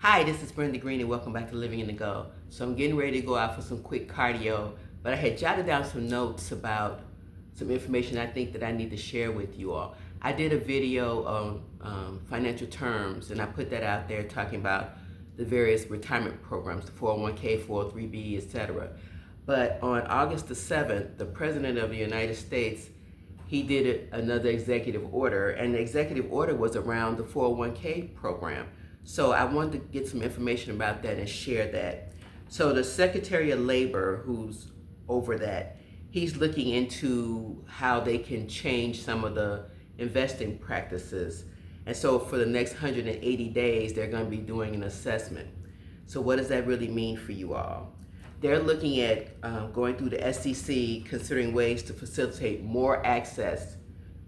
Hi, this is Brenda Green and welcome back to Living in the Go. So I'm getting ready to go out for some quick cardio, but I had jotted down some notes about some information I think that I need to share with you all. I did a video on financial terms and I put that out there talking about the various retirement programs, the 401k, 403b, etc. But on August the 7th, the President of the United States, he did another executive order, and the executive order was around the 401k program. So I wanted to get some information about that and share that. So the Secretary of Labor, who's over that, he's looking into how they can change some of the investing practices. And so for the next 180 days, they're going to be doing an assessment. So what does that really mean for you all? They're looking at going through the SEC, considering ways to facilitate more access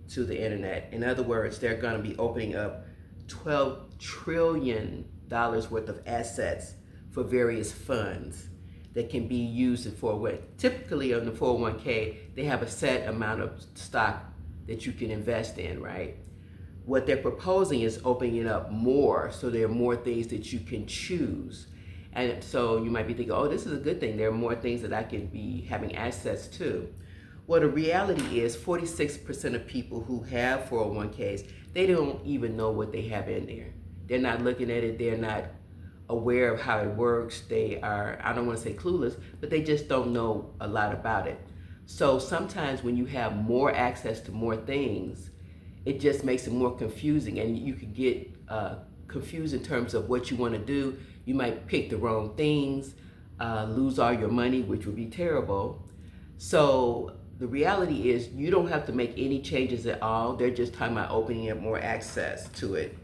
to the internet. In other words, they're going to be opening up $12 trillion worth of assets for various funds that can be used for what typically on the 401k, they have a set amount of stock that you can invest in, right? What they're proposing is opening it up more so there are more things that you can choose. And so you might be thinking, oh, this is a good thing. There are more things that I can be having access to. Well, the reality is 46% of people who have 401ks, they don't even know what they have in there. They're not looking at it. They're not aware of how it works. They are, I don't want to say clueless, but they just don't know a lot about it. So sometimes when you have more access to more things, it just makes it more confusing, and you could get confused in terms of what you want to do. You might pick the wrong things, lose all your money, which would be terrible. So the reality is you don't have to make any changes at all. They're just talking about opening up more access to it.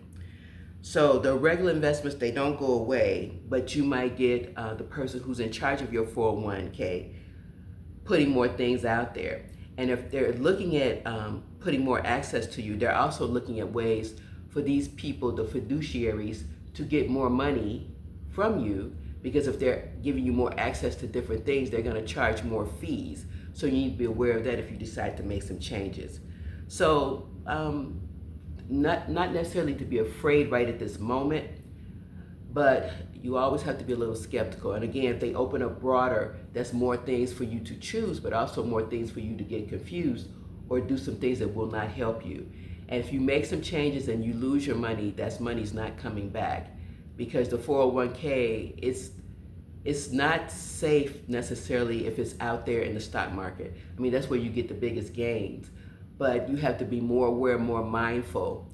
So the regular investments, they don't go away, but you might get the person who's in charge of your 401k putting more things out there. And if they're looking at putting more access to you, they're also looking at ways for these people, the fiduciaries, to get more money from you, because if they're giving you more access to different things, they're going to charge more fees. So you need to be aware of that if you decide to make some changes. So not necessarily to be afraid right at this moment, but you always have to be a little skeptical. And again, if they open up broader, that's more things for you to choose, but also more things for you to get confused or do some things that will not help you. And if you make some changes and you lose your money, that's money's not coming back, because the 401k, it's not safe necessarily if it's out there in the stock market. I mean, that's where you get the biggest gains, but you have to be more aware, more mindful.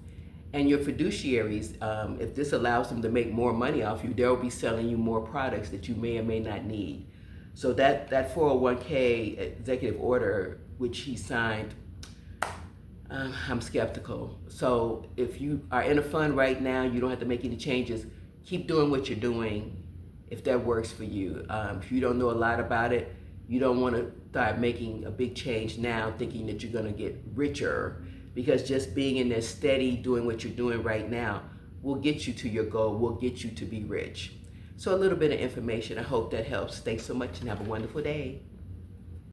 And your fiduciaries, if this allows them to make more money off you, they'll be selling you more products that you may or may not need. So that 401k executive order, which he signed, I'm skeptical. So if you are in a fund right now, you don't have to make any changes. Keep doing what you're doing if that works for you. If you don't know a lot about it, you don't want to start making a big change now thinking that you're going to get richer, because just being in there steady, doing what you're doing right now will get you to your goal, will get you to be rich. So a little bit of information. I hope that helps. Thanks so much and have a wonderful day.